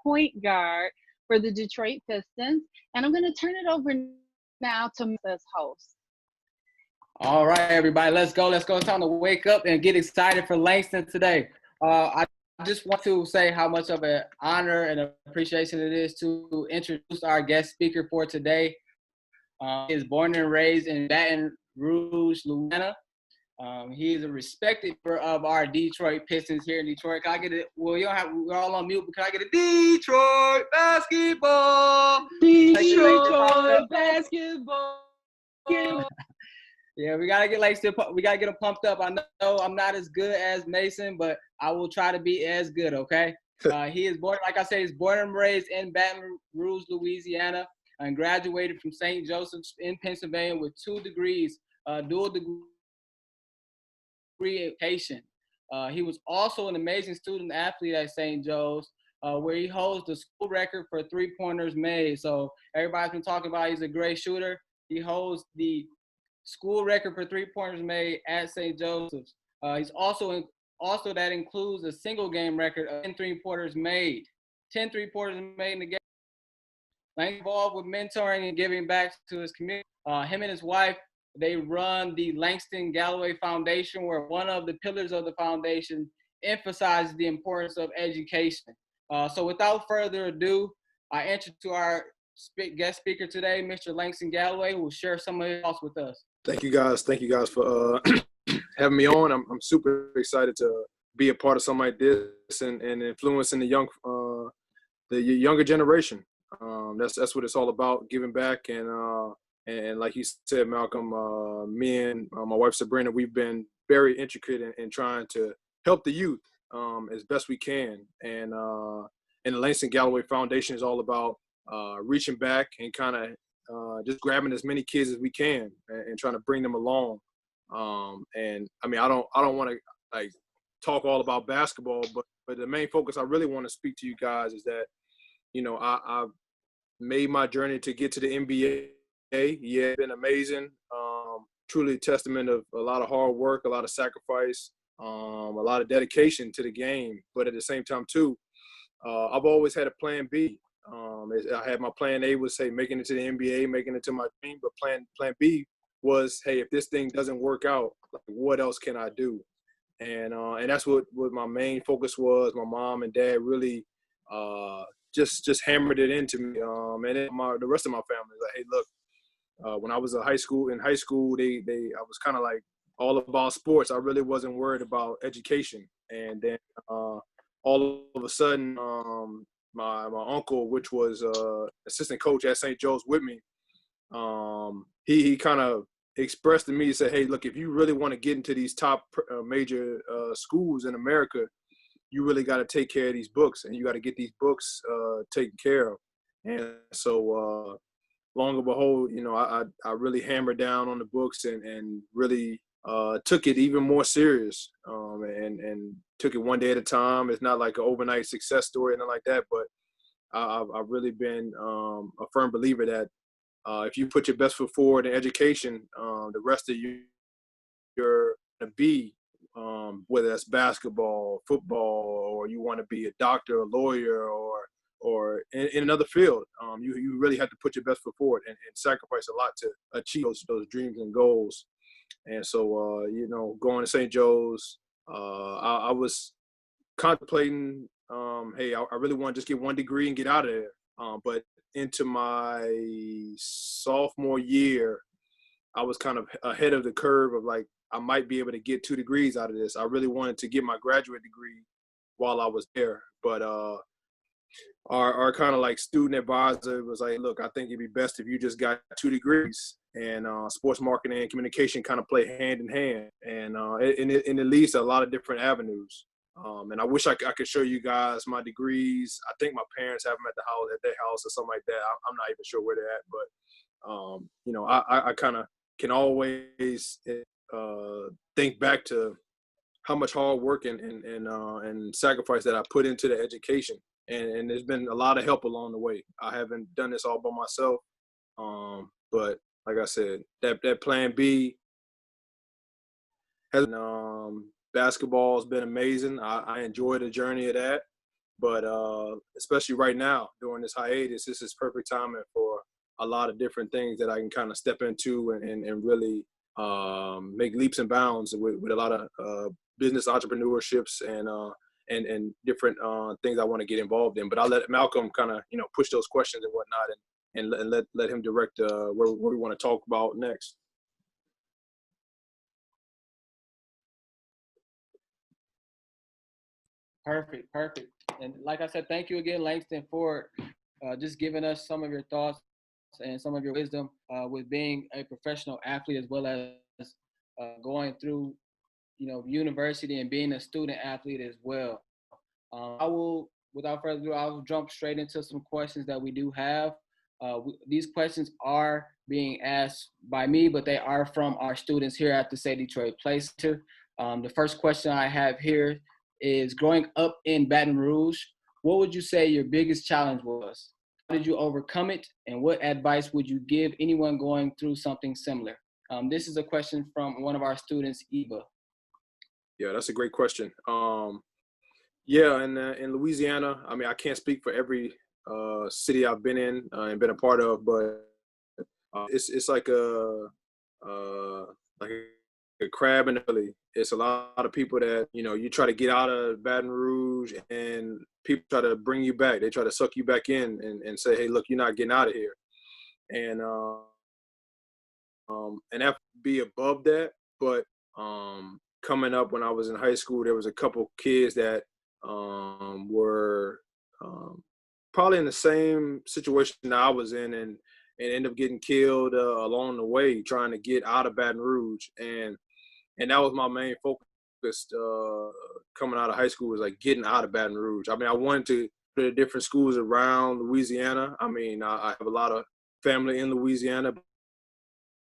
point guard for the Detroit Pistons. And I'm going to turn it over now to Mrs. host. All right, everybody, let's go. It's time to wake up and get excited for Langston today. I just want to say how much of an honor and appreciation it is to introduce our guest speaker for today. He is born and raised in Baton Rouge, Louisiana. He is a respected member of our Detroit Pistons here in Detroit. Can I get it? Well, we're all on mute, but can I get a Detroit basketball? Detroit basketball. Yeah, we gotta get him pumped up. I know I'm not as good as Mason, but I will try to be as good. Okay. He is born, like I said, he's born and raised in Baton Rouge, Louisiana, and graduated from St. Joseph's in Pennsylvania with 2 degrees, dual degree education. He was also an amazing student athlete at St. Joe's, where he holds the school record for 3-pointers made. So everybody's been talking about he's a great shooter. He holds the school record for 3-pointers made at St. Joseph's. He's also that includes a single game record of 10 3-pointers made. 10 3-pointers made in the game. Involved with mentoring and giving back to his community. Him and his wife, they run the Langston Galloway Foundation, where one of the pillars of the foundation emphasizes the importance of education. So without further ado, I introduce to our guest speaker today, Mr. Langston Galloway, who will share some of his thoughts with us. Thank you guys for having me on. I'm super excited to be a part of something like this and influencing the younger generation. That's what it's all about, giving back. And like you said, Malcolm, me and my wife Sabrina, we've been very intricate in trying to help the youth as best we can. And the Langston Galloway Foundation is all about reaching back and kind of just grabbing as many kids as we can and trying to bring them along. And I mean, I don't want to like talk all about basketball, but the main focus I really want to speak to you guys is that, you know, I've made my journey to get to the NBA. Yeah, it's been amazing. Truly a testament of a lot of hard work, a lot of sacrifice, a lot of dedication to the game. But at the same time, too, I've always had a plan B. I had my plan A was, hey, making it to the NBA, making it to my team. But plan B was, hey, if this thing doesn't work out, like, what else can I do? And that's what my main focus was. My mom and dad really just hammered it into me. And then the rest of my family was like, hey, look, when I was in high school, I was kind of like all about sports. I really wasn't worried about education. And then all of a sudden, my uncle, which was assistant coach at St. Joe's with me, he kind of expressed to me, he said, hey, look, if you really want to get into these top major schools in America, you really got to take care of these books, and you got to get these books taken care of. And so long and behold, you know, I really hammered down on the books and really took it even more serious and took it one day at a time. It's not like an overnight success story or anything like that, but I've really been a firm believer that if you put your best foot forward in education, the rest of you, you're going to be, whether that's basketball, football, or you want to be a doctor, a lawyer, or in another field, you really have to put your best foot forward and sacrifice a lot to achieve those dreams and goals. And so, you know, going to St. Joe's, I was contemplating, hey, I really want to just get one degree and get out of there. But into my sophomore year, I was kind of ahead of the curve of like, I might be able to get 2 degrees out of this. I really wanted to get my graduate degree while I was there. But our kind of like student advisor was like, look, I think it'd be best if you just got 2 degrees. And sports marketing and communication kind of play hand in hand. And it leads to a lot of different avenues. And I wish I could show you guys my degrees. I think my parents have them at their house or something like that. I'm not even sure where they're at, but you know, I kind of can always think back to how much hard work and sacrifice that I put into the education. And there's been a lot of help along the way. I haven't done this all by myself, but like I said, that plan B has basketball has been amazing. I enjoy the journey of that. But especially right now during this hiatus, this is perfect timing for a lot of different things that I can kind of step into and really make leaps and bounds with a lot of business entrepreneurships and different things I want to get involved in. But I'll let Malcolm kind of, push those questions and whatnot and let him direct where we want to talk about next. Perfect. And like I said, thank you again, Langston, for just giving us some of your thoughts and some of your wisdom with being a professional athlete, as well as going through, university and being a student athlete as well. I will, without further ado, I'll jump straight into some questions that we do have. These questions are being asked by me, but they are from our students here at the Say Detroit Play Center. The first question I have here is, growing up in Baton Rouge, what would you say your biggest challenge was? How did you overcome it? And what advice would you give anyone going through something similar? This is a question from one of our students, Eva. Yeah, that's a great question. Yeah, in Louisiana, I mean, I can't speak for every city I've been in and been a part of, but it's like a crab in the belly. It's a lot of people that, you try to get out of Baton Rouge and people try to bring you back. They try to suck you back in and say, hey, look, you're not getting out of here. And have to be above that. But coming up when I was in high school, there was a couple kids that were probably in the same situation that I was in and ended up getting killed along the way trying to get out of Baton Rouge. And that was my main focus coming out of high school, was like getting out of Baton Rouge. I mean, I wanted to go to different schools around Louisiana. I mean, I have a lot of family in Louisiana,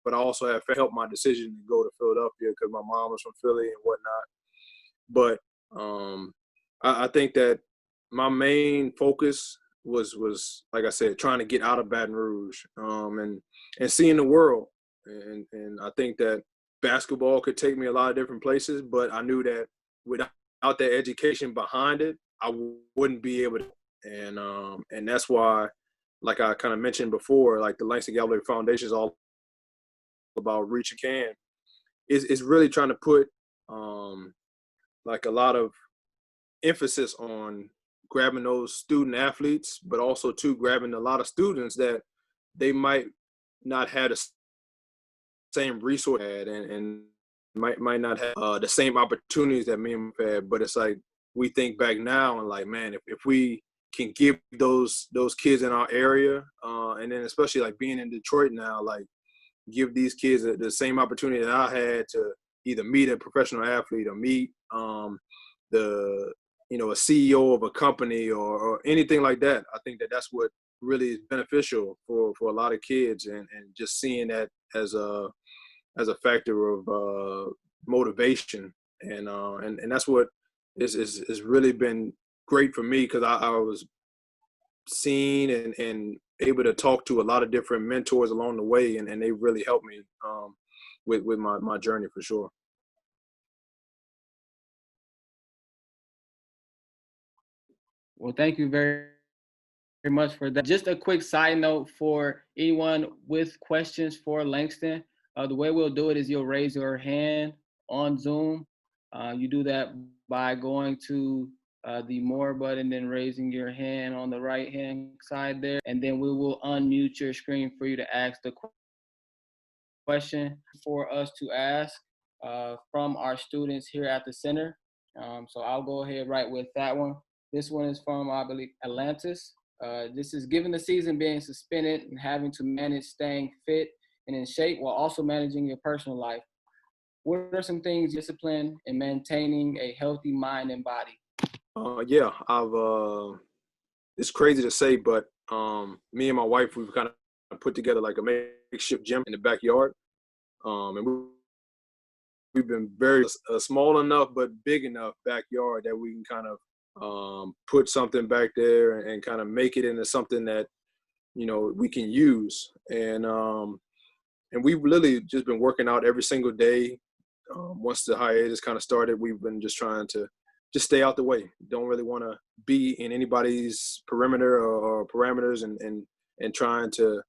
but I also have helped my decision to go to Philadelphia because my mom was from Philly and whatnot. But I think that my main focus was like I said, trying to get out of Baton Rouge and seeing the world. And I think that basketball could take me a lot of different places, but I knew that without that education behind it, I wouldn't be able to. And that's why, like I kind of mentioned before, like the Langston Galloway Foundation is all about Reach a Can. It's really trying to put like a lot of emphasis on grabbing those student athletes, but also grabbing a lot of students that they might not have the same resource had and might not have the same opportunities that me and my had. But it's like we think back now and like, man, if we can give those kids in our area, and then especially like being in Detroit now, like give these kids the same opportunity that I had to either meet a professional athlete or meet a CEO of a company or anything like that. I think that's what really is beneficial for a lot of kids, and just seeing that as a factor of motivation, and that's what is really been great for me, because I was seen and able to talk to a lot of different mentors along the way, and they really helped me with my journey for sure. Well, thank you very much for that. Just a quick side note for anyone with questions for Langston. The way we'll do it is you'll raise your hand on Zoom. You do that by going to the more button, then raising your hand on the right-hand side there, and then we will unmute your screen for you to ask the question for us to ask from our students here at the center. So I'll go ahead right with that one. This one is from, I believe, Atlantis. This is, given the season being suspended and having to manage staying fit and in shape while also managing your personal life, what are some things discipline in maintaining a healthy mind and body? Yeah, it's crazy to say, but me and my wife, we've kind of put together like a makeshift gym in the backyard. And we've been very small enough but big enough backyard that we can kind of put something back there and kind of make it into something that we can use. And we've literally just been working out every single day. Once the hiatus kind of started, we've been just trying to just stay out the way. Don't really want to be in anybody's perimeter or parameters and trying to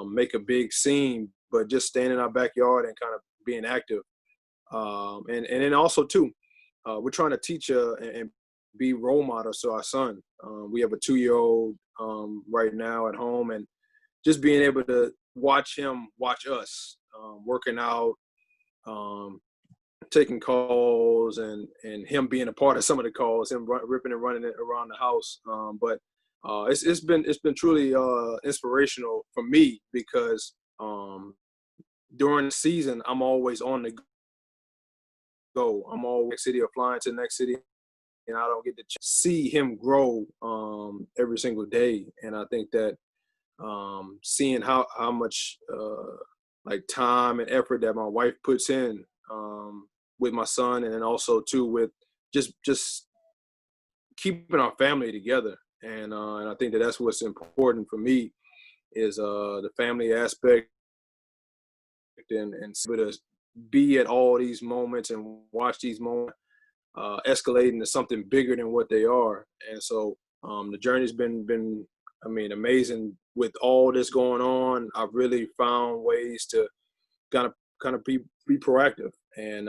make a big scene, but just staying in our backyard and kind of being active. And then also too, we're trying to teach and be role models to our son. We have a 2-year-old right now at home, and just being able to watch him watch us, working out, taking calls, and him being a part of some of the calls, him ripping and running it around the house. But it's been truly inspirational for me, because during the season I'm always on the go. I'm always next city or flying to the next city, and I don't get to see him grow every single day. And I think that seeing how much like time and effort that my wife puts in with my son, and then also too with just keeping our family together. And I think that that's what's important for me, is the family aspect, and able to be at all these moments and watch these moments escalate into something bigger than what they are. And so the journey's been amazing. With all this going on, I've really found ways to kind of be proactive. And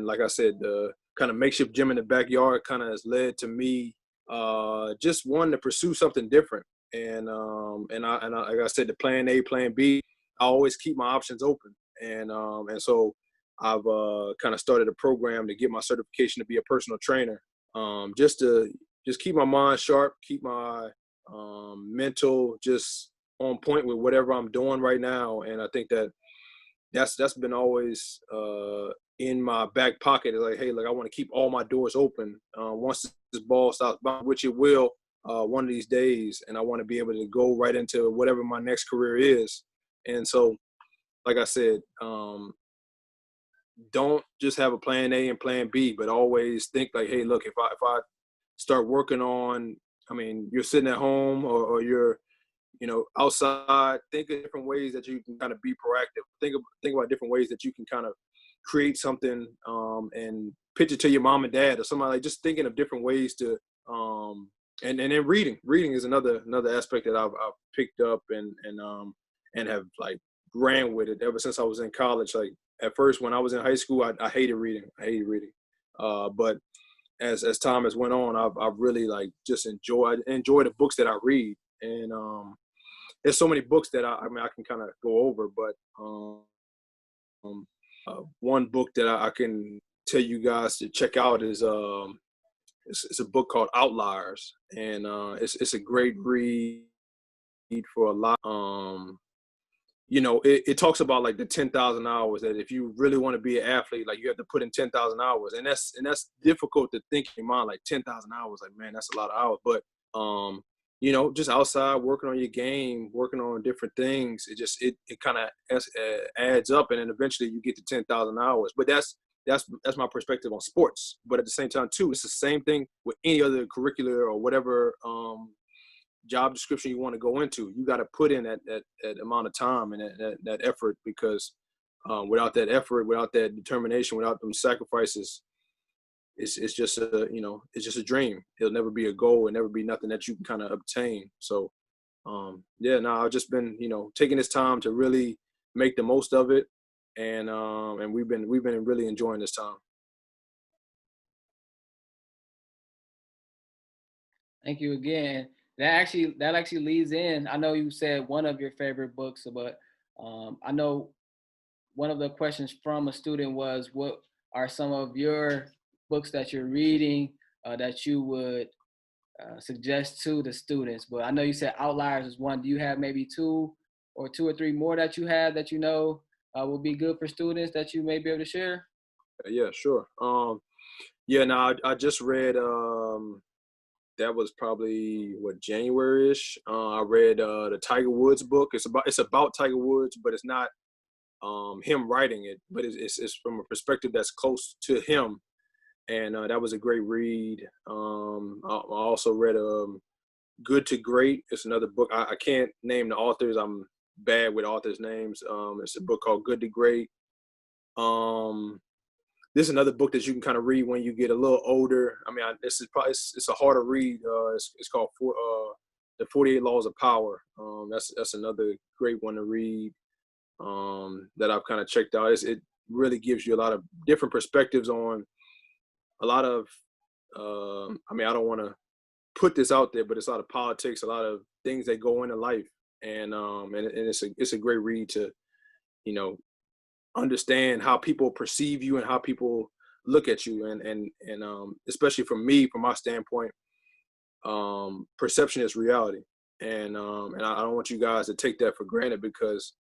like I said, the kind of makeshift gym in the backyard kind of has led to me just wanting to pursue something different. And I like I said, the plan A, plan B, I always keep my options open. And so I've kind of started a program to get my certification to be a personal trainer, just to keep my mind sharp, keep my mental just on point with whatever I'm doing right now. And I think that that's been always in my back pocket. It's like, hey, look, I want to keep all my doors open. Once this ball stops, which it will one of these days, and I want to be able to go right into whatever my next career is. And so, like I said, don't just have a plan A and plan B, but always think like, hey, look, if I start working on, you're sitting at home or you're, outside, think of different ways that you can kind of be proactive. Think about different ways that you can kind of create something and pitch it to your mom and dad or somebody. Like, just thinking of different ways to, and then reading is another aspect that I've picked up and have like ran with it ever since I was in college. Like, at first when I was in high school, I hated reading. But as time has went on, I've really like just enjoy the books that I read. And there's so many books that I can kind of go over, but one book that I can tell you guys to check out is it's a book called Outliers, and it's a great read for a lot. It talks about like the 10,000 hours, that if you really want to be an athlete, like you have to put in 10,000 hours, and that's difficult to think in your mind, like 10,000 hours, like, man, that's a lot of hours. But just outside working on your game, working on different things, it kind of adds up, and then eventually you get to 10,000 hours. But that's my perspective on sports. But at the same time too, it's the same thing with any other curricular or whatever job description you want to go into. You got to put in that amount of time and that effort, because without that effort, without that determination, without them sacrifices, it's just a dream. It'll never be a goal. It'll never be nothing that you can kind of obtain. So I've just been taking this time to really make the most of it, and we've been really enjoying this time. Thank you again. That actually leads in. I know you said one of your favorite books, but I know one of the questions from a student was, what are some of your books that you're reading that you would suggest to the students? But I know you said Outliers is one. Do you have maybe two or three more that you have that will be good for students that you may be able to share? Yeah, sure. I just read that was probably January-ish. I read the Tiger Woods book. It's about Tiger Woods, but it's not him writing it, but it's from a perspective that's close to him, and that was a great read. I also read Good to Great. It's another book. I can't name the authors. I'm bad with authors' names. It's a book called Good to Great. this is another book that you can kind of read when you get a little older. I mean, this is probably it's a harder read. It's called The 48 Laws of Power. That's another great one to read that I've kind of checked out. It really gives you a lot of different perspectives on a lot of. I mean, I don't want to put this out there, but it's a lot of politics, a lot of things that go into life, and it's a great read to, you know, understand how people perceive you and how people look at you, and especially from my standpoint, perception is reality, and I don't want you guys to take that for granted, because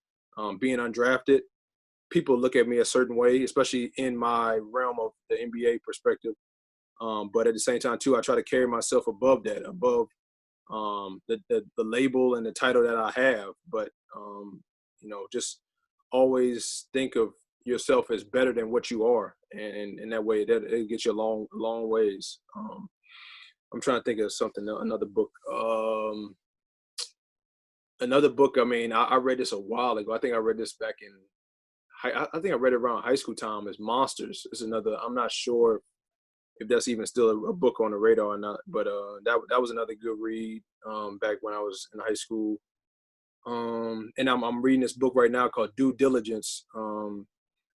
being undrafted, people look at me a certain way, especially in my realm of the NBA perspective. But at the same time too, I try to carry myself above that, above the label and the title that I have. But you know, just always think of yourself as better than what you are, and in that way, that it gets you a long ways. I'm trying to think of something, another book. Another book. I mean, I read this a while ago. I think I read this back in. I think I read it around high school time. Is Monsters. It's another. I'm not sure if that's even still a book on the radar or not. But that was another good read back when I was in high school. And I'm reading this book right now called Due Diligence.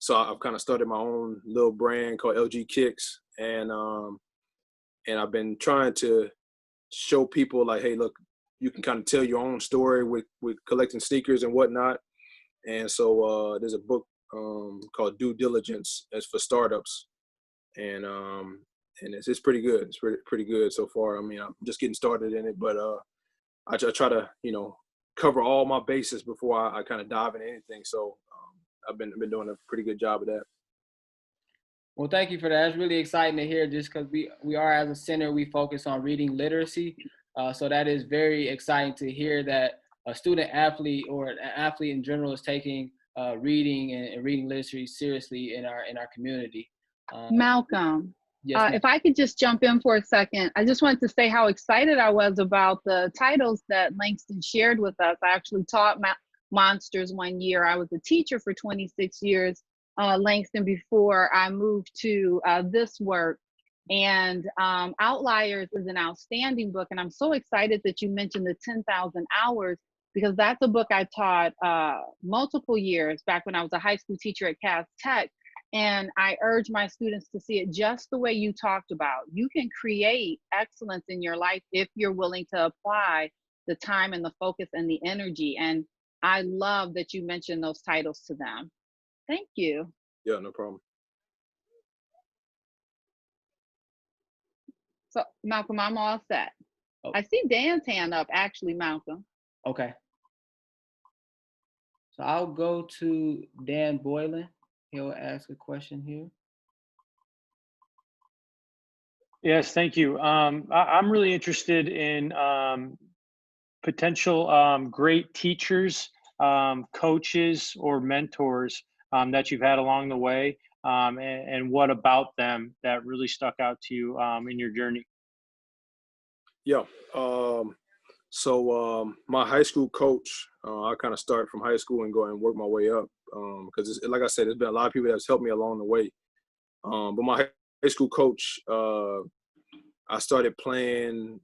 So I've kind of started my own little brand called LG Kicks, and I've been trying to show people like, hey, look, you can kind of tell your own story with collecting sneakers and whatnot. And so there's a book called Due Diligence. It's for startups, and it's pretty good. It's pretty good so far. I mean, I'm just getting started in it, but I try to, you know, cover all my bases before I kind of dive into anything. So I've been doing a pretty good job of that. Well, thank you for that. It's really exciting to hear, just because we are, as a center, we focus on reading literacy. So that is very exciting to hear that a student athlete or an athlete in general is taking reading and reading literacy seriously in our community. Malcolm, yes, if I could just jump in for a second, I just wanted to say how excited I was about the titles that Langston shared with us. I actually taught Monsters one year. I was a teacher for 26 years, Langston, before I moved to this work. And Outliers is an outstanding book. And I'm so excited that you mentioned the 10,000 hours, because that's a book I taught multiple years back when I was a high school teacher at Cass Tech. And I urge my students to see it just the way you talked about. You can create excellence in your life if you're willing to apply the time and the focus and the energy. And I love that you mentioned those titles to them. Thank you. Yeah, no problem. So Malcolm, I'm all set. Oh. I see Dan's hand up, actually, Malcolm. Okay. So I'll go to Dan Boylan. He'll ask a question here. Yes, thank you. I'm really interested in potential great teachers, coaches, or mentors that you've had along the way, and what about them that really stuck out to you in your journey? Yeah. So my high school coach, I kind of start from high school and go and work my way up, because like I said, there's been a lot of people that's helped me along the way. But my high school coach, I started playing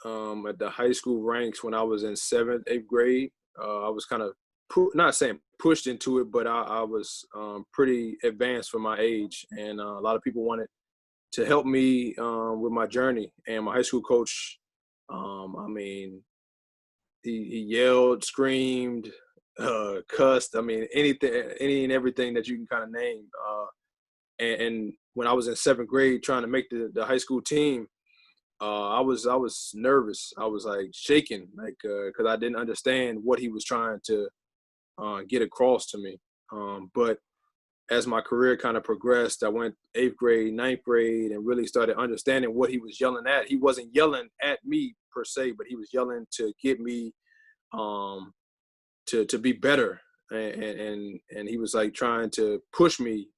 at the high school ranks when I was in 7th, 8th grade. I was kind of not saying pushed into it, but I was pretty advanced for my age, and a lot of people wanted to help me with my journey. And my high school coach, I mean, he yelled, screamed, cussed. I mean, any and everything that you can kind of name. And when I was in 7th grade trying to make the high school team, I was nervous. I was like shaking, like because I didn't understand what he was trying to get across to me. But as my career kind of progressed, I went 8th grade, 9th grade, and really started understanding what he was yelling at. He wasn't yelling at me per se, but he was yelling to get me to be better. And he was like trying to push me.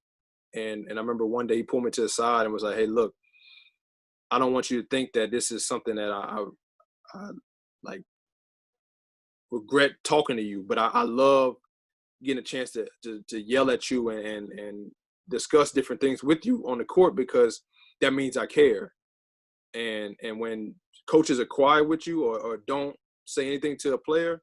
And I remember one day he pulled me to the side and was like, hey, look, I don't want you to think that this is something that I like regret talking to you, but I love getting a chance to yell at you and discuss different things with you on the court because that means I care. And when coaches are quiet with you or don't say anything to a player,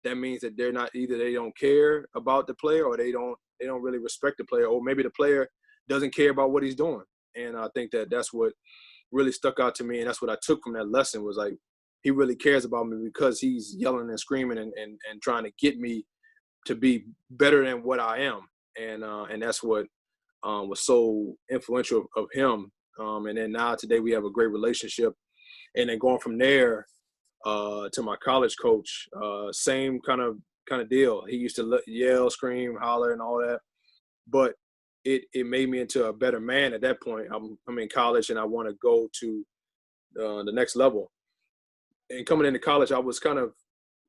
that means that they're not, either they don't care about the player or they don't really respect the player, or maybe the player doesn't care about what he's doing. And I think that that's what really stuck out to me, and that's what I took from that lesson, was like, he really cares about me because he's yelling and screaming and trying to get me to be better than what I am. And that's what was so influential of him. And then now today we have a great relationship. And then going from there to my college coach, same kind of deal. He used to yell, scream, holler, and all that. But it made me into a better man at that point. I'm in college and I want to go to the next level. And coming into college, I was kind of,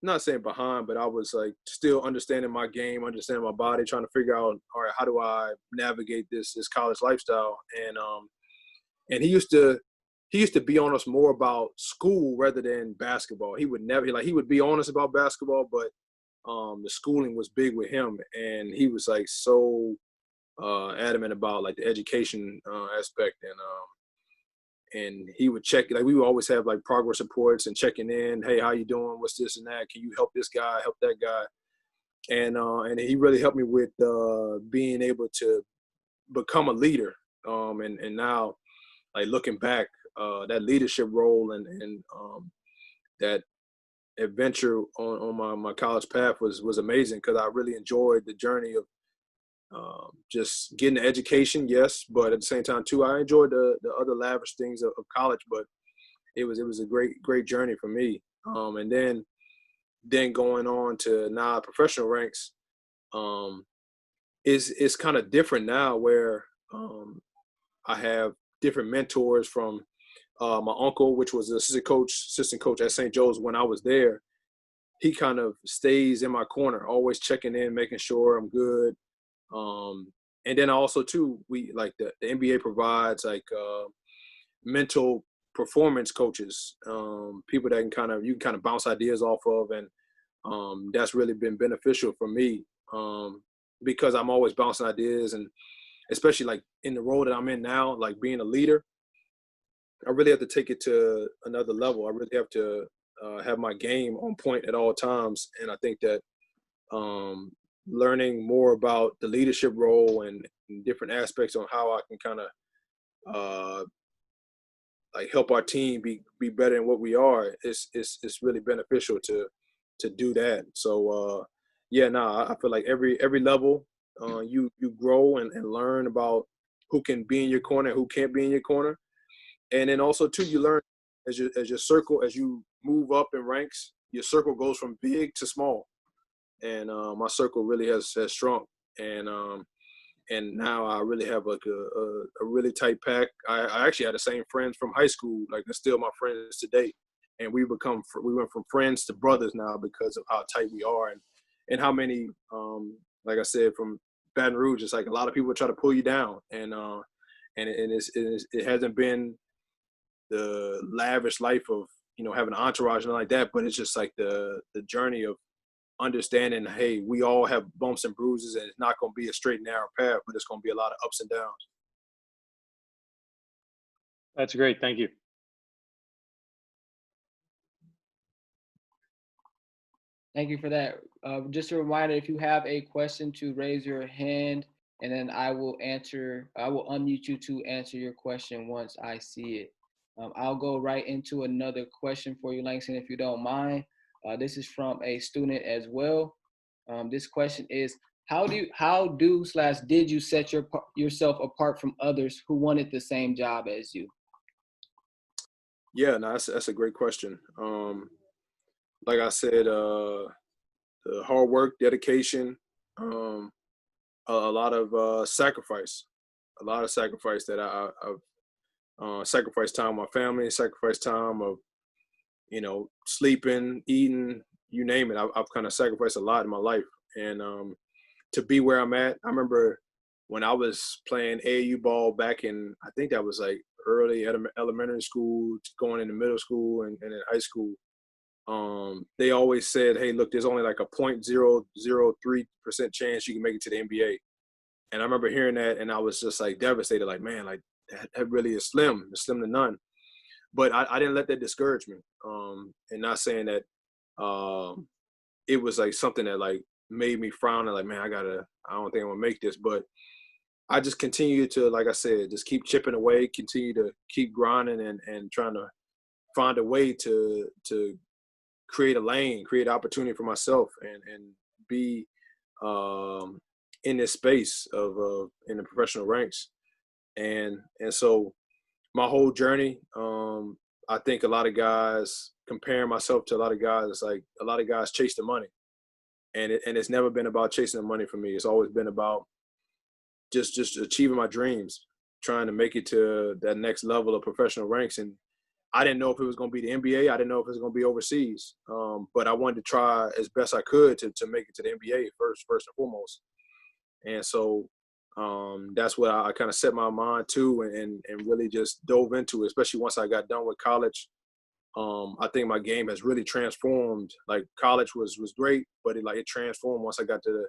not saying behind, but I was like still understanding my game, understanding my body, trying to figure out, all right, how do I navigate this college lifestyle? And he used to be on us more about school rather than basketball. He would never, he would be on us about basketball, but the schooling was big with him, and he was like so adamant about like the education aspect. And he would check, like we would always have like progress reports and checking in. Hey, how you doing? What's this and that? Can you help this guy? Help that guy? And he really helped me with being able to become a leader. And now, like looking back, that leadership role and that adventure on my college path was amazing, because I really enjoyed the journey of just getting the education, yes, but at the same time too, I enjoyed the other lavish things of college. But it was a great journey for me. And then going on to now professional ranks, is kind of different now, where I have different mentors from my uncle, which was the assistant coach at St. Joe's when I was there. He kind of stays in my corner, always checking in, making sure I'm good. And then also too, we like the NBA provides like mental performance coaches, people that you can kind of bounce ideas off of, and that's really been beneficial for me, because I'm always bouncing ideas, and especially like in the role that I'm in now, like being a leader, I really have to take it to another level. I really have to have my game on point at all times, and I think that learning more about the leadership role and different aspects on how I can kind of like help our team be better than what we are, it's really beneficial to do that. So I feel like every level you grow and learn about who can be in your corner and who can't be in your corner. And then also too, you learn as your circle, as you move up in ranks, your circle goes from big to small. And my circle really has shrunk, and now I really have like a really tight pack. I actually had the same friends from high school, like they're still my friends today, and we went from friends to brothers now because of how tight we are, and how many, like I said, from Baton Rouge, it's like a lot of people try to pull you down, and it hasn't been the lavish life of having an entourage and like that, but it's just like the journey of understanding, hey, we all have bumps and bruises, and it's not going to be a straight and narrow path, but it's going to be a lot of ups and downs. That's great. Thank you. Thank you for that. Just a reminder, if you have a question, to raise your hand, and then I will unmute you to answer your question once I see it. I'll go right into another question for you, Langston, if you don't mind. This is from a student as well. This question is, how did you set yourself apart from others who wanted the same job as you? Yeah, no, that's a great question. Like I said, the hard work, dedication, a lot of sacrifice that I've sacrificed time with my family, sacrificed time of sleeping, eating, you name it. I've kind of sacrificed a lot in my life, and to be where I'm at. I remember when I was playing AAU ball back in, I think that was like early elementary school, going into middle school and in high school. They always said, hey, look, there's only like a 0.003% chance you can make it to the NBA. And I remember hearing that, and I was just like devastated, like, man, like that really is slim. It's slim to none. But I didn't let that discourage me. And not saying that it was like something that like made me frown and like, man, I don't think I'm gonna make this. But I just continue to, like I said, just keep chipping away, continue to keep grinding and trying to find a way to create a lane, create opportunity for myself and be in this space of in the professional ranks. And so my whole journey, I think a lot of guys, comparing myself to a lot of guys, it's like a lot of guys chase the money. And it's never been about chasing the money for me. It's always been about just achieving my dreams, trying to make it to that next level of professional ranks. And I didn't know if it was going to be the NBA. I didn't know if it was going to be overseas. But I wanted to try as best I could to make it to the NBA first and foremost. And so that's what I kind of set my mind to and really just dove into it, especially once I got done with college. I think my game has really transformed. Like college was great, but it transformed once I got to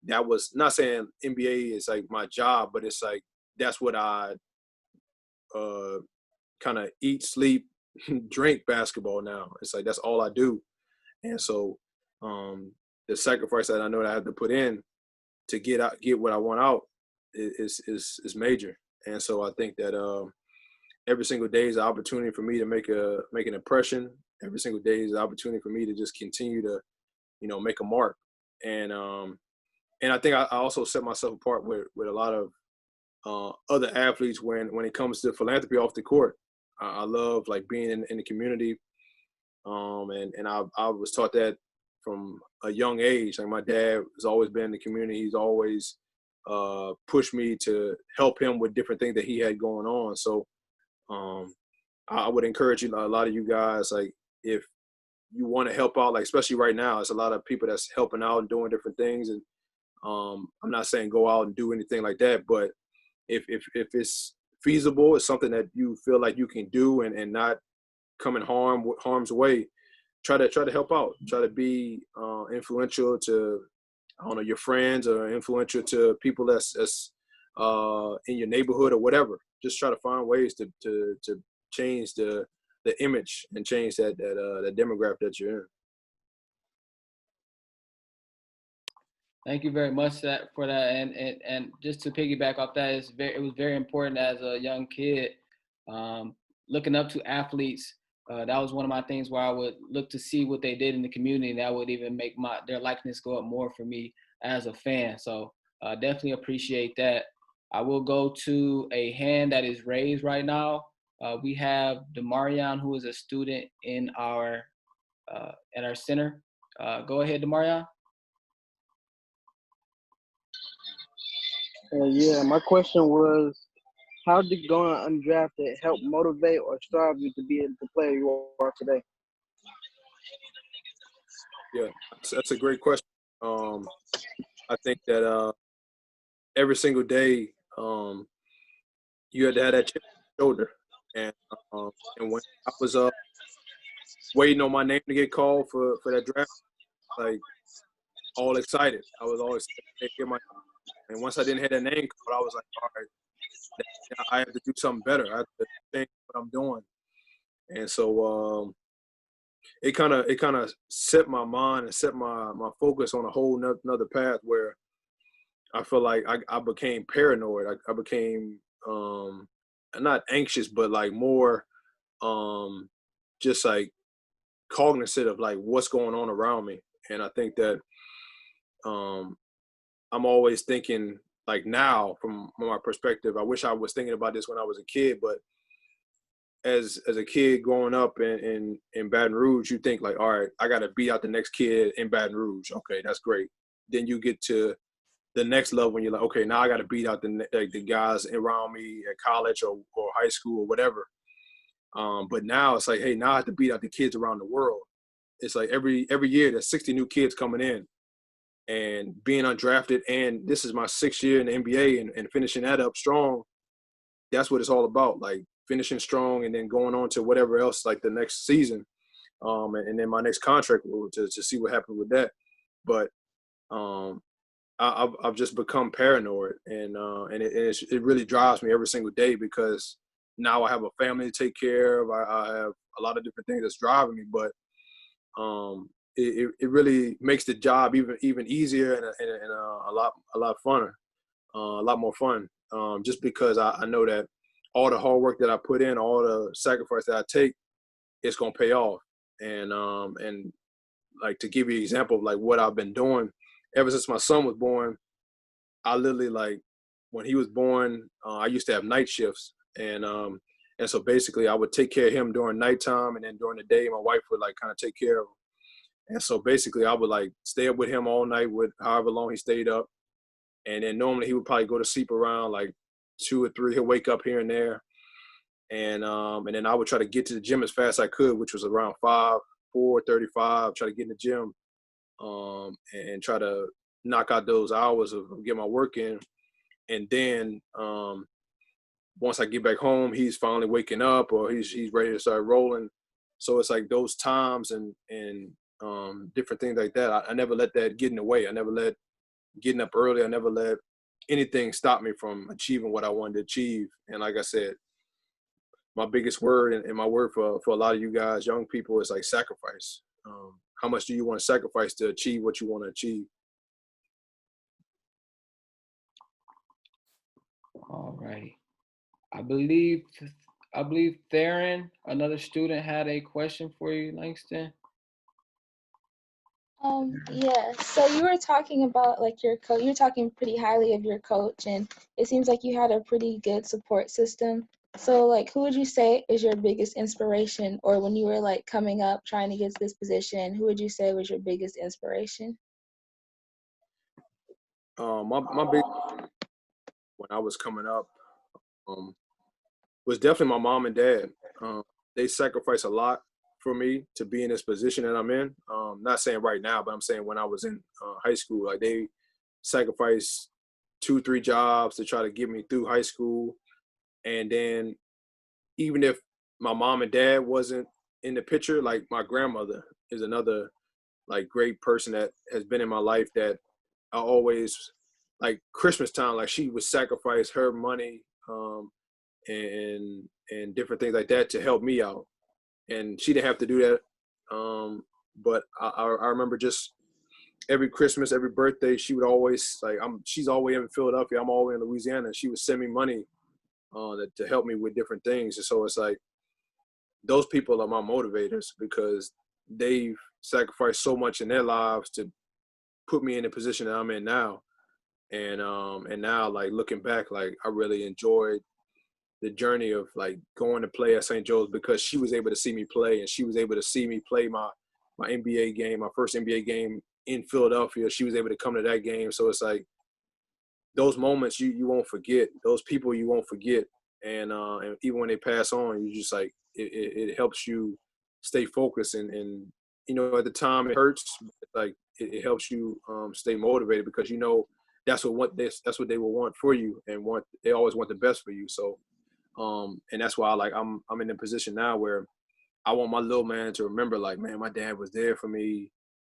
that was not saying NBA is like my job, but it's like that's what I kind of eat, sleep, drink basketball now. It's like that's all I do. And so the sacrifice that I know that I have to put in to get what I want out is major. And so I think that every single day is an opportunity for me to make an impression. Every single day is an opportunity for me to just continue to, make a mark. And I think I also set myself apart with a lot of other athletes when it comes to philanthropy off the court. I love like being in the community. And I was taught that from a young age. Like my dad has always been in the community. He's always pushed me to help him with different things that he had going on. So I would encourage a lot of you guys, like if you want to help out, like especially right now, there's a lot of people that's helping out and doing different things. And I'm not saying go out and do anything like that, but if it's feasible, it's something that you feel like you can do and not come in harm's way, try to help out. Try to be influential to, I don't know, your friends, or influential to people that's in your neighborhood or whatever. Just try to find ways to change the image and change that demographic that you're in. Thank you very much for that. And just to piggyback off that, it was very important as a young kid, looking up to athletes. That was one of my things where I would look to see what they did in the community, and that would even make their likeness go up more for me as a fan. So definitely appreciate that. I will go to a hand that is raised right now. We have Demarion, who is a student in our at our center. Go ahead, Demarion. Yeah, my question was, how did going undrafted help motivate or strive you to be the player you are today? Yeah, that's a great question. I think that every single day you had to have that chip on your shoulder. And when I was waiting on my name to get called for that draft, like all excited. I was always get my. And once I didn't have that name called, I was like, all right, I have to do something better. I have to change what I'm doing. And so it kind of set my mind and set my focus on a whole nother path where I feel like I became paranoid. I became not anxious, but like more just like cognizant of like what's going on around me. And I think that I'm always thinking like now from my perspective, I wish I was thinking about this when I was a kid, but as a kid growing up in Baton Rouge, you think like, all right, I got to beat out the next kid in Baton Rouge. Okay, that's great. Then you get to the next level when you're like, okay, now I got to beat out the guys around me at college or high school or whatever. But now it's like, hey, now I have to beat out the kids around the world. It's like every year there's 60 new kids coming in. And being undrafted, and this is my 6th year in the NBA and finishing that up strong, that's what it's all about, like finishing strong and then going on to whatever else, like the next season, and then my next contract to see what happens with that. But I've just become paranoid, and it really drives me every single day because now I have a family to take care of. I have a lot of different things that's driving me, but it really makes the job even easier and a lot funner, a lot more fun. Just because I know that all the hard work that I put in, all the sacrifice that I take, it's gonna pay off. And like, to give you an example of like what I've been doing ever since my son was born, I literally, like, when he was born, I used to have night shifts, and so basically I would take care of him during nighttime, and then during the day my wife would like kind of take care of him. And so basically I would like stay up with him all night with however long he stayed up, and then normally he would probably go to sleep around like 2 or 3. He'll wake up here and there, and then I would try to get to the gym as fast as I could, which was around 4:35. Try to get in the gym, and try to knock out those hours of get my work in. And then once I get back home, he's finally waking up, or he's ready to start rolling. So it's like those times and different things like that. I never let that get in the way. I never let getting up early. I never let anything stop me from achieving what I wanted to achieve. And like I said, my biggest word and my word for a lot of you guys, young people, is like sacrifice. How much do you want to sacrifice to achieve what you want to achieve? All right. I believe Theron, another student, had a question for you, Langston. Yeah. So you were talking about like your coach. You were talking pretty highly of your coach, and it seems like you had a pretty good support system. So like, who would you say is your biggest inspiration, or when you were like coming up trying to get to this position, who would you say was your biggest inspiration? My big when I was coming up was definitely my mom and dad. They sacrificed a lot for me to be in this position that I'm in. Not saying right now, but I'm saying when I was in high school, like they sacrificed 2, 3 jobs to try to get me through high school. And then even if my mom and dad wasn't in the picture, like my grandmother is another like great person that has been in my life that I always, like Christmas time, like she would sacrifice her money and different things like that to help me out. And she didn't have to do that. But I remember just every Christmas, every birthday, she would always like, she's always in Philadelphia, I'm always in Louisiana, and she would send me money to help me with different things. And so it's like those people are my motivators because they've sacrificed so much in their lives to put me in the position that I'm in now. And now, like looking back, like I really enjoyed the journey of like going to play at St. Joe's because she was able to see me play, and she was able to see me play my NBA game, my first NBA game in Philadelphia. She was able to come to that game. So it's like those moments you won't forget, those people you won't forget. And even when they pass on, you just like, it helps you stay focused. And you know, at the time it hurts, but like it helps you stay motivated because you know that's what they will want for you, and they always want the best for you. So and that's why I'm in a position now where I want my little man to remember, like, man, my dad was there for me,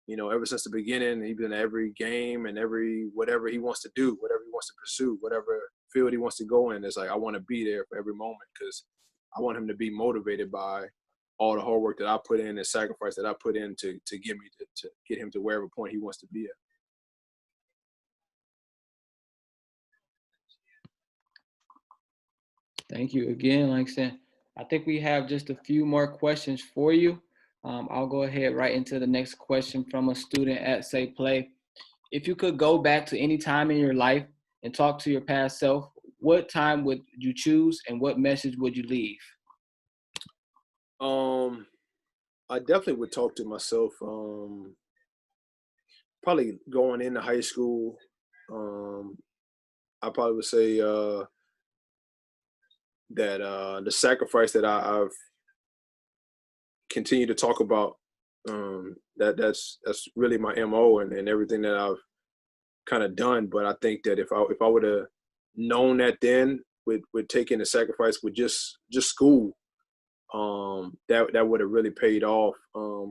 you know, ever since the beginning. He's been at every game and every whatever he wants to do, whatever he wants to pursue, whatever field he wants to go in. It's like I want to be there for every moment because I want him to be motivated by all the hard work that I put in and sacrifice that I put in to get me to get him to wherever point he wants to be at. Thank you again, Langston. I think we have just a few more questions for you. I'll go ahead right into the next question from a student at Say Play. If you could go back to any time in your life and talk to your past self, what time would you choose and what message would you leave? I definitely would talk to myself. Probably going into high school. I probably would say that the sacrifice that I've continued to talk about, that's really my MO and everything that I've kind of done. But I think that if I would have known that then with taking the sacrifice with just school, that would have really paid off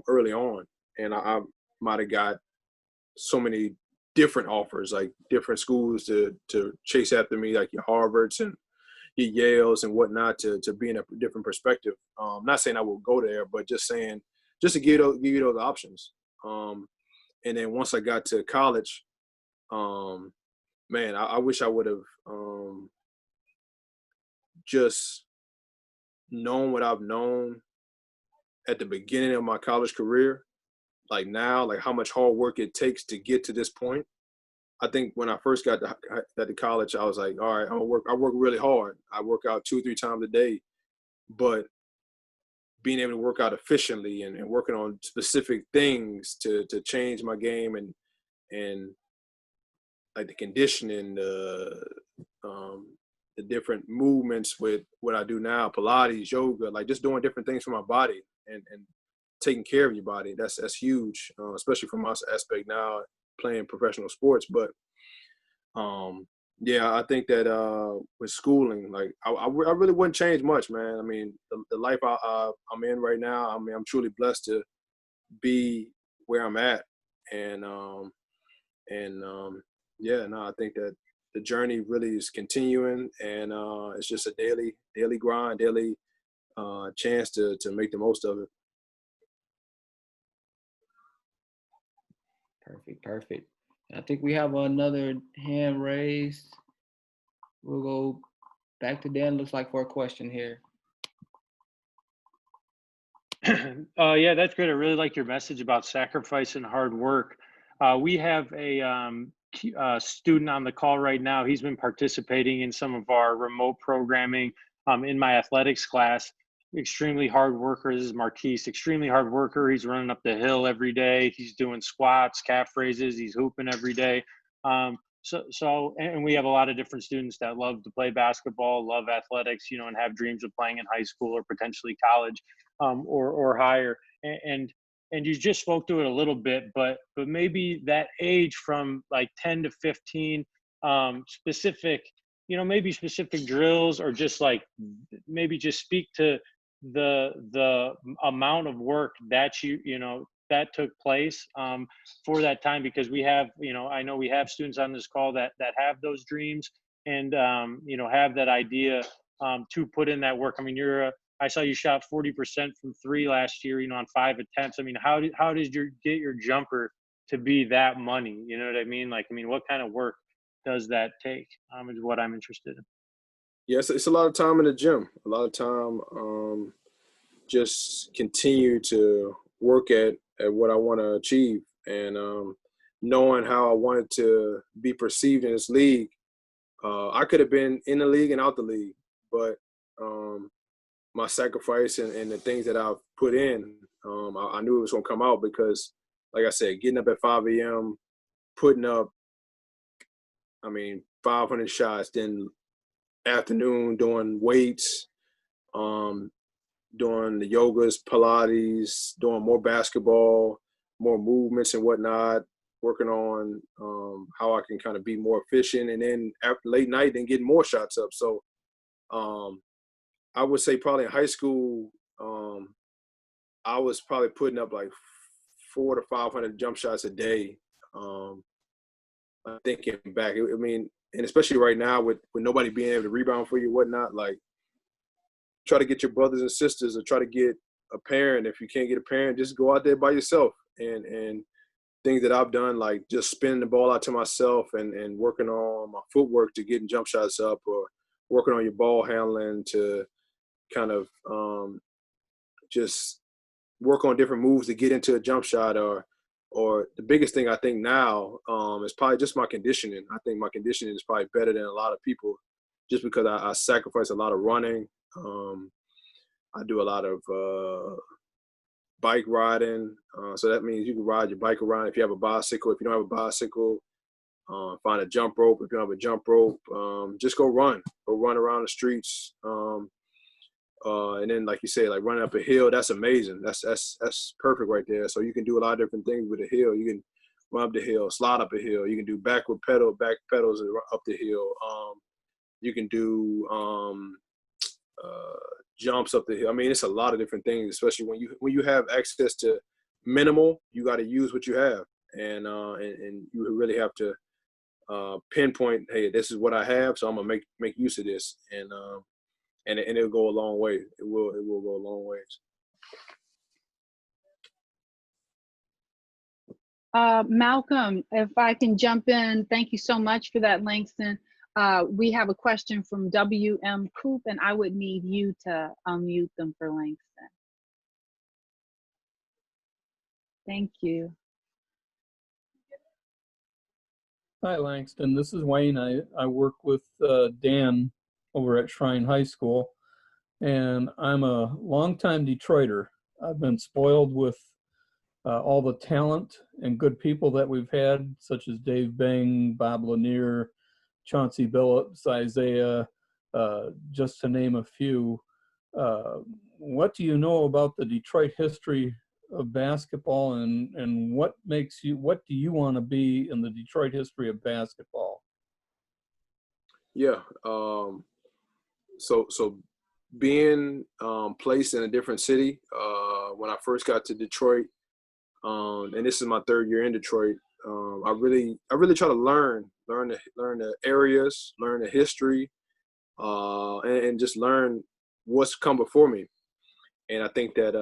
early on, and I might have got so many different offers, like different schools to chase after me, like your Harvards and your Yales and whatnot, to be in a different perspective. Not saying I will go there, but just saying, just to give you those options. And then once I got to college, man, I wish I would have just known what I've known at the beginning of my college career, like now, like how much hard work it takes to get to this point. I think when I first got to college, I was like, all right, I work really hard. I work out 2-3 times a day, but being able to work out efficiently and working on specific things to change my game and like the conditioning, the different movements with what I do now, Pilates, yoga, like just doing different things for my body and taking care of your body. That's huge, especially from my aspect now, playing professional sports. But yeah, I think that with schooling, like I really wouldn't change much, man. I mean, the life I'm in right now, I mean, I'm truly blessed to be where I'm at, and yeah, no, I think that the journey really is continuing, and it's just a daily grind, daily chance to make the most of it. Perfect. I think we have another hand raised. We'll go back to Dan. Looks like for a question here. Yeah, that's great. I really like your message about sacrifice and hard work. We have a student on the call right now. He's been participating in some of our remote programming in my athletics class. Extremely hard worker. This is Marquise. Extremely hard worker. He's running up the hill every day. He's doing squats, calf raises. He's hooping every day. And we have a lot of different students that love to play basketball, love athletics, you know, and have dreams of playing in high school or potentially college or higher. And you just spoke to it a little bit, but maybe that age from like 10 to 15, specific, you know, maybe specific drills, or just like maybe just speak to the amount of work that you know that took place for that time, because we have, you know, I know we have students on this call that have those dreams and you know, have that idea to put in that work. I mean, I saw you shot 40% from 3 last year, you know, on 5 attempts. I mean, how did you get your jumper to be that money? You know what I mean? Like, I mean, what kind of work does that take? Is what I'm interested in. Yes, it's a lot of time in the gym, a lot of time just continue to work at what I want to achieve, and knowing how I wanted to be perceived in this league. I could have been in the league and out the league, but my sacrifice and the things that I've put in, I knew it was going to come out, because, like I said, getting up at 5 a.m., putting up, 500 shots, then afternoon doing weights, doing the yogas, Pilates, doing more basketball, more movements and whatnot, working on how I can kind of be more efficient, and then after late night, then getting more shots up. So I would say probably in high school, I was probably putting up like 400 to 500 jump shots a day. Thinking back, and especially right now with nobody being able to rebound for you, whatnot, like try to get your brothers and sisters, or try to get a parent. If you can't get a parent, just go out there by yourself. And things that I've done, like just spinning the ball out to myself and working on my footwork to getting jump shots up, or working on your ball handling to kind of just work on different moves to get into a jump shot, or the biggest thing I think now is probably just my conditioning. I think my conditioning is probably better than a lot of people, just because I sacrifice a lot of running. I do a lot of bike riding. So that means you can ride your bike around if you have a bicycle. If you don't have a bicycle, find a jump rope. If you don't have a jump rope, just go run around the streets. And then, like you said, like running up a hill, that's amazing. That's perfect right there. So you can do a lot of different things with a hill. You can run up the hill, slide up a hill. You can do back pedals up the hill. You can do jumps up the hill. It's a lot of different things, especially when you have access to minimal, you got to use what you have. and you really have to pinpoint, hey, this is what I have, so I'm gonna make use of this, and it'll go a long way. It will go a long ways. Malcolm, if I can jump in, thank you so much for that, Langston. We have a question from WM Coop, and I would need you to unmute them for Langston. Thank you. Hi, Langston. This is Wayne. I work with Dan over at Shrine High School, and I'm a longtime Detroiter. I've been spoiled with all the talent and good people that we've had, such as Dave Bang, Bob Lanier, Chauncey Billups, Isaiah, just to name a few. What do you know about the Detroit history of basketball, and what do you want to be in the Detroit history of basketball? Yeah. So being placed in a different city, when I first got to Detroit, and this is my third year in Detroit, I really try to learn the areas, learn the history, and just learn what's come before me. And I think that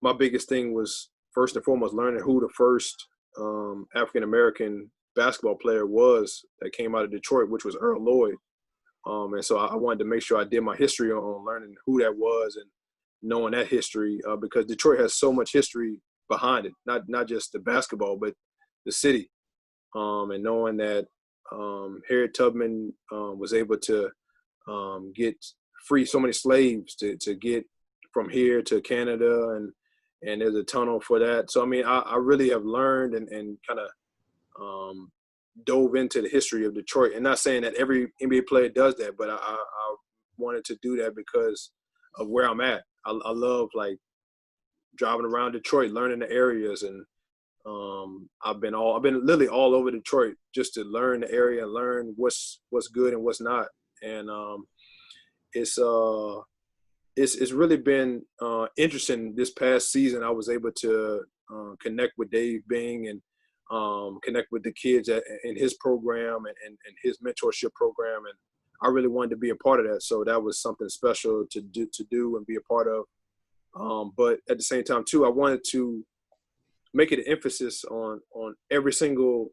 my biggest thing was, first and foremost, learning who the first African-American basketball player was that came out of Detroit, which was Earl Lloyd. And so I wanted to make sure I did my history on learning who that was and knowing that history, because Detroit has so much history behind it, not just the basketball, but the city. And knowing that Harriet Tubman was able to get free so many slaves to get from here to Canada, and there's a tunnel for that. So, I mean, I really have learned and kind of dove into the history of Detroit. And not saying that every NBA player does that, but I wanted to do that because of where I'm at. I love, like, driving around Detroit, learning the areas, and I've been literally all over Detroit just to learn the area and learn what's good and what's not. And it's really been interesting. This past season, I was able to connect with Dave Bing and connect with the kids in his program and his mentorship program, and I really wanted to be a part of that. So that was something special to do and be a part of. But at the same time, too, I wanted to make it an emphasis on every single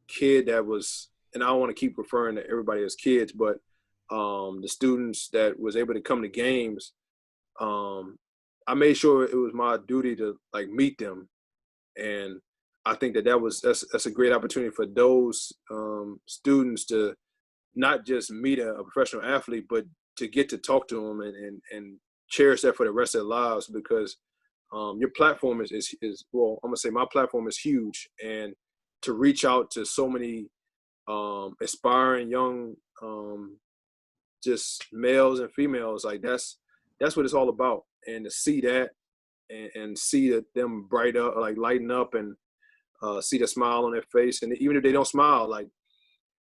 kid that was, and I don't want to keep referring to everybody as kids, but the students that was able to come to games. I made sure it was my duty to, like, meet them, and I think that's a great opportunity for those students to not just meet a professional athlete, but to get to talk to them and cherish that for the rest of their lives, because your platform is well, I'm gonna say my platform is huge, and to reach out to so many aspiring young just males and females, like that's what it's all about. And to see that and see that them bright up, like lighten up, and see the smile on their face, and even if they don't smile, like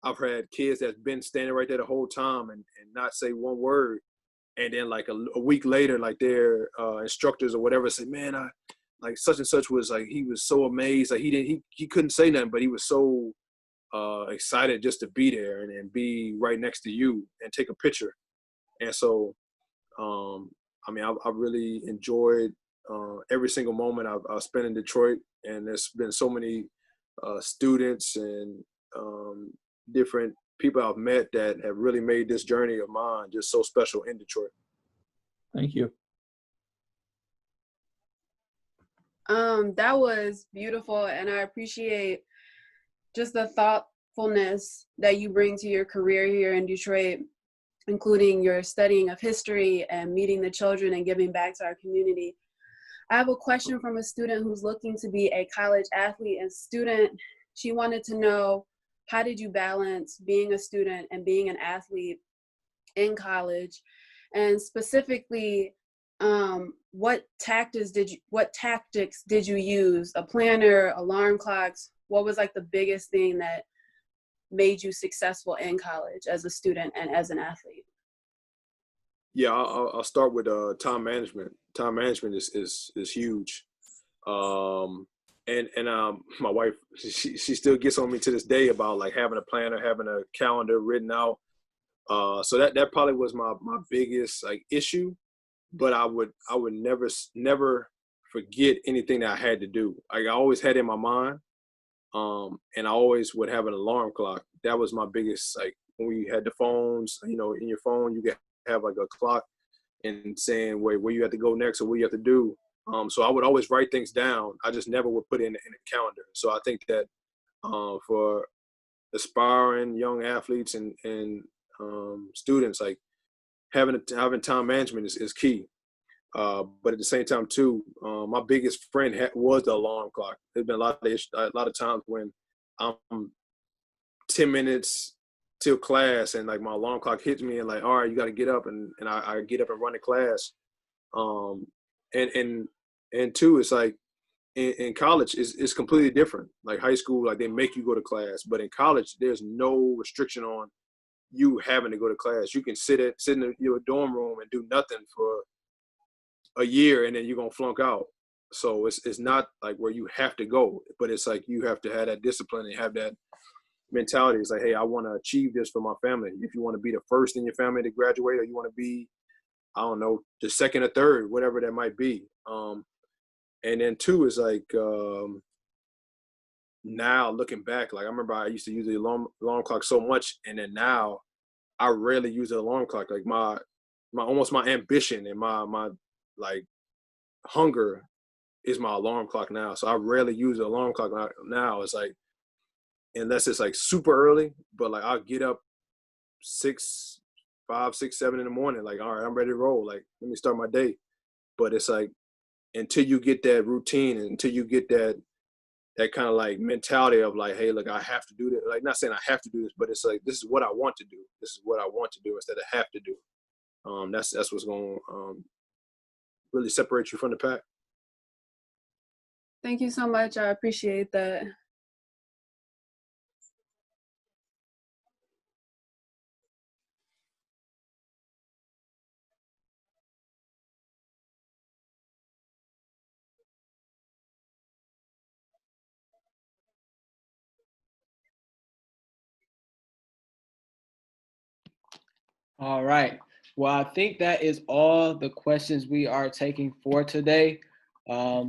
I've had kids that's been standing right there the whole time and not say one word, and then like a week later, like their instructors or whatever say, man, I like such and such was like, he was so amazed, like he couldn't say nothing, but he was so excited just to be there and be right next to you and take a picture. And so, I mean, I really enjoyed every single moment I've spent in Detroit, and there's been so many students and different people I've met that have really made this journey of mine just so special in Detroit. Thank you. That was beautiful, and I appreciate just the thoughtfulness that you bring to your career here in Detroit, including your studying of history and meeting the children and giving back to our community. I have a question from a student who's looking to be a college athlete and student. She wanted to know, how did you balance being a student and being an athlete in college? And specifically, what tactics did you use? A planner, alarm clocks? What was like the biggest thing that made you successful in college as a student and as an athlete? Yeah, I'll start with time management. Time management is huge. My wife, she still gets on me to this day about like having a planner, having a calendar written out. So that probably was my biggest like issue, but I would never forget anything that I had to do. Like I always had it in my mind, and I always would have an alarm clock. That was my biggest, like when we had the phones, you know, in your phone you could have like a clock and saying where you have to go next or what you have to do. So I would always write things down. I just never would put it in a calendar. So I think that for aspiring young athletes and students, like having time management is key. But at the same time too, my biggest friend was the alarm clock. There's been a lot of times when I'm 10 minutes till class and like my alarm clock hits me and like, all right, you got to get up, and I get up and run to class. And two, it's like in college it's completely different. Like high school, like they make you go to class, but in college there's no restriction on you having to go to class. You can sit in your dorm room and do nothing for a year and then you're gonna flunk out. So it's not like where you have to go, but it's like you have to have that discipline and have that mentality. It's like, hey, I want to achieve this for my family. If you want to be the first in your family to graduate, or you want to be, I don't know, the second or third, whatever that might be. And then two is like now looking back, like I remember I used to use the alarm clock so much, and then now I rarely use the alarm clock. Like my almost my ambition and my like hunger is my alarm clock now. So I rarely use the alarm clock now. It's like, unless it's like super early, but like I'll get up 5, 6, 7 in the morning. Like, all right, I'm ready to roll. Like, let me start my day. But it's like, until you get that routine and until you get that kind of like mentality of like, hey, look, I have to do this. Like, not saying I have to do this, but it's like, this is what I want to do. This is what I want to do instead of have to do. That's what's going to really separate you from the pack. Thank you so much. I appreciate that. All right. Well, I think that is all the questions we are taking for today. I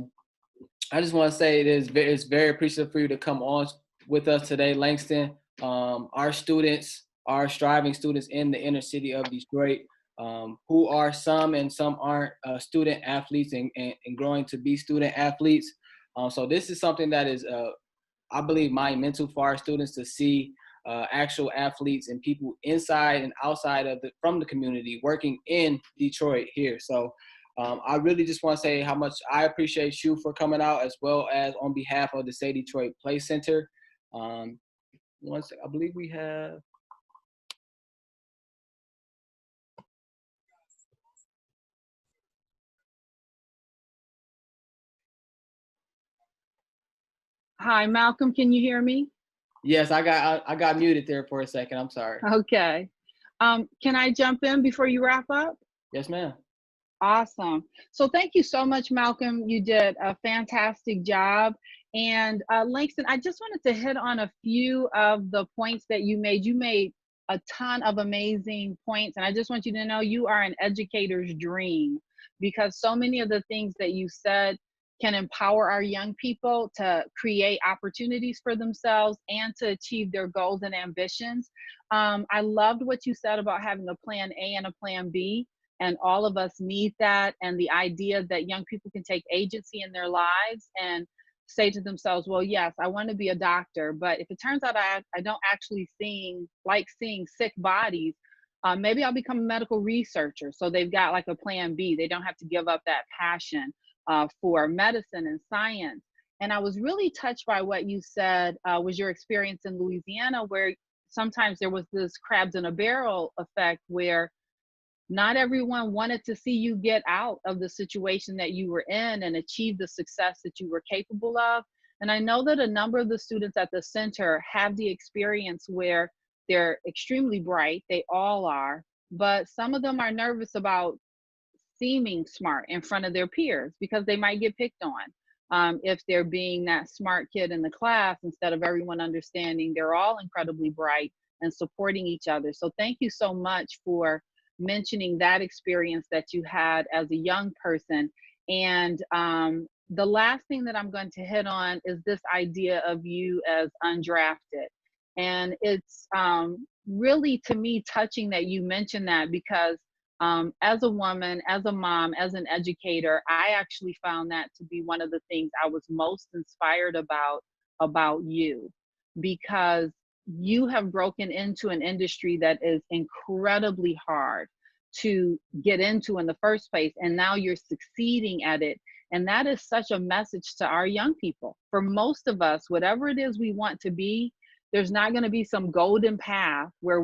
just want to say it's very appreciative for you to come on with us today, Langston. Our students are striving students in the inner city of Detroit, who are some and some aren't student athletes and growing to be student athletes. So this is something that is, I believe, monumental for our students to see actual athletes and people inside and outside of from the community working in Detroit here. So I really just want to say how much I appreciate you for coming out, as well as on behalf of the Say Detroit Play Center. One second, I believe we have. Hi, Malcolm, can you hear me? Yes, I got muted there for a second. I'm sorry. Okay. Can I jump in before you wrap up? Yes, ma'am. Awesome. So thank you so much, Malcolm. You did a fantastic job. And Langston, I just wanted to hit on a few of the points that you made. You made a ton of amazing points. And I just want you to know you are an educator's dream, because so many of the things that you said can empower our young people to create opportunities for themselves and to achieve their goals and ambitions. I loved what you said about having a plan A and a plan B. And all of us need that. And the idea that young people can take agency in their lives and say to themselves, well, yes, I want to be a doctor, but if it turns out I don't actually like seeing sick bodies, maybe I'll become a medical researcher. So they've got like a plan B. They don't have to give up that passion for medicine and science. And I was really touched by what you said was your experience in Louisiana, where sometimes there was this crabs in a barrel effect where not everyone wanted to see you get out of the situation that you were in and achieve the success that you were capable of. And I know that a number of the students at the center have the experience where they're extremely bright, they all are, but some of them are nervous about seeming smart in front of their peers because they might get picked on. if they're being that smart kid in the class instead of everyone understanding they're all incredibly bright and supporting each other. So thank you so much for mentioning that experience that you had as a young person. And the last thing that I'm going to hit on is this idea of you as undrafted. And it's really, to me, touching that you mentioned that, because as a woman, as a mom, as an educator, I actually found that to be one of the things I was most inspired about you, because you have broken into an industry that is incredibly hard to get into in the first place, and now you're succeeding at it. And that is such a message to our young people. For most of us, whatever it is we want to be, there's not going to be some golden path where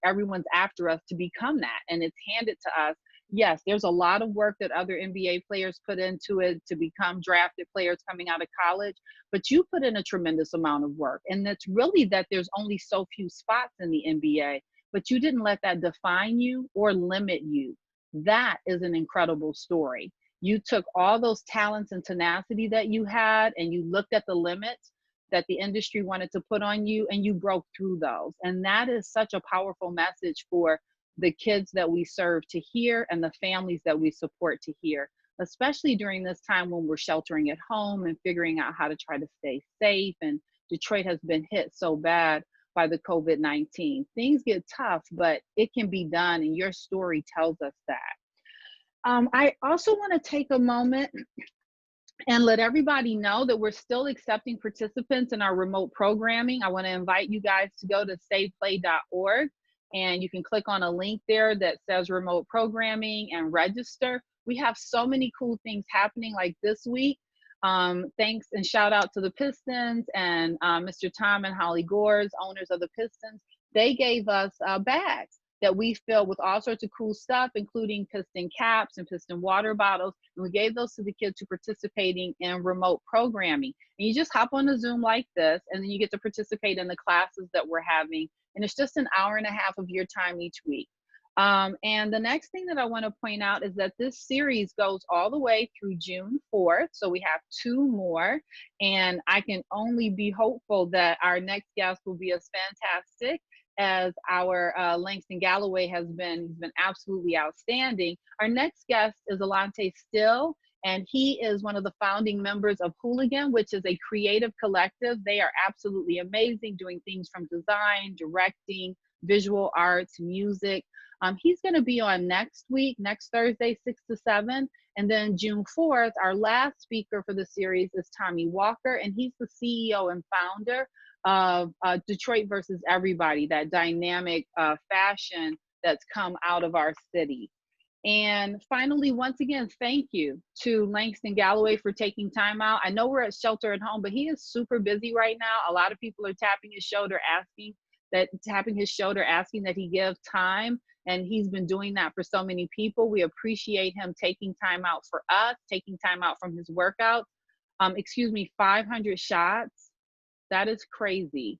everyone's after us to become that, and it's handed to us. Yes, there's a lot of work that other NBA players put into it to become drafted players coming out of college, but you put in a tremendous amount of work. And it's really that there's only so few spots in the NBA, but you didn't let that define you or limit you. That is an incredible story. You took all those talents and tenacity that you had, and you looked at the limits that the industry wanted to put on you, and you broke through those. And that is such a powerful message for the kids that we serve to hear, and the families that we support to hear, especially during this time when we're sheltering at home and figuring out how to try to stay safe. And Detroit has been hit so bad by the COVID-19. Things get tough, but it can be done, and your story tells us that. I also want to take a moment and let everybody know that we're still accepting participants in our remote programming. I want to invite you guys to go to saveplay.org, and you can click on a link there that says remote programming and register. We have so many cool things happening, like this week. Thanks and shout out to the Pistons and Mr. Tom and Holly Gores, owners of the Pistons. They gave us bags that we filled with all sorts of cool stuff, including Piston caps and Piston water bottles. And we gave those to the kids who are participating in remote programming. And you just hop on a Zoom like this, and then you get to participate in the classes that we're having. And it's just an hour and a half of your time each week. And the next thing that I want to point out is that this series goes all the way through June 4th. So we have 2 more, and I can only be hopeful that our next guest will be as fantastic as our Langston Galloway has been. He's been absolutely outstanding. Our next guest is Alante Still, and he is one of the founding members of Hooligan, which is a creative collective. They are absolutely amazing, doing things from design, directing, visual arts, music. He's going to be on next week, next Thursday, 6 to 7. And then June 4th, our last speaker for the series is Tommy Walker, and he's the CEO and founder of Detroit versus Everybody, that dynamic fashion that's come out of our city. And finally, once again, thank you to Langston Galloway for taking time out. I know we're at shelter at home, but he is super busy right now. A lot of people are tapping his shoulder asking that he give time. And he's been doing that for so many people. We appreciate him taking time out for us, taking time out from his workouts. 500 shots. That is crazy.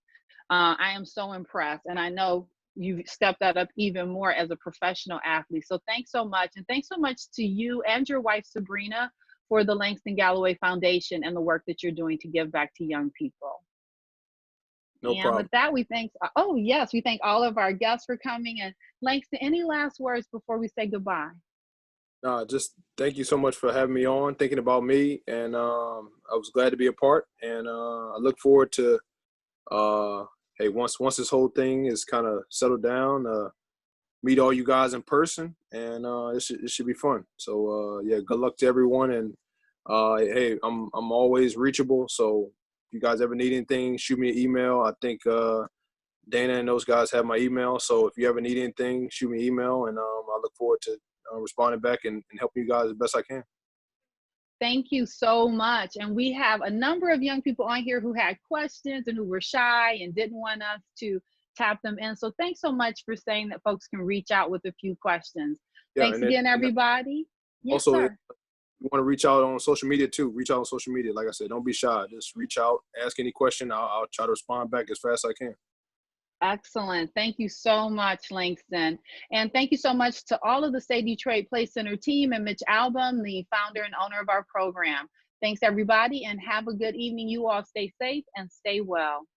I am so impressed. And I know you've stepped that up even more as a professional athlete. So thanks so much. And thanks so much to you and your wife, Sabrina, for the Langston Galloway Foundation and the work that you're doing to give back to young people. No problem. With that, we thank all of our guests for coming. And Langston, any last words before we say goodbye? Just thank you so much for having me on, thinking about me, and I was glad to be a part. And I look forward to, once this whole thing is kind of settled down, meet all you guys in person, and it should be fun. So good luck to everyone. And I'm always reachable. So if you guys ever need anything, shoot me an email. I think Dana and those guys have my email. So if you ever need anything, shoot me an email, and I look forward to responding back and helping you guys the best I can. Thank you so much. And we have a number of young people on here who had questions and who were shy and didn't want us to tap them in. So thanks so much for saying that folks can reach out with a few questions. Thanks again, everybody. Yes, also, sir. if you want to reach out on social media too, reach out on social media. Like I said, don't be shy. Just reach out, ask any question. I'll try to respond back as fast as I can. Excellent. Thank you so much, Langston. And thank you so much to all of the Stay Detroit Play Center team and Mitch Album, the founder and owner of our program. Thanks everybody, and have a good evening. You all stay safe and stay well.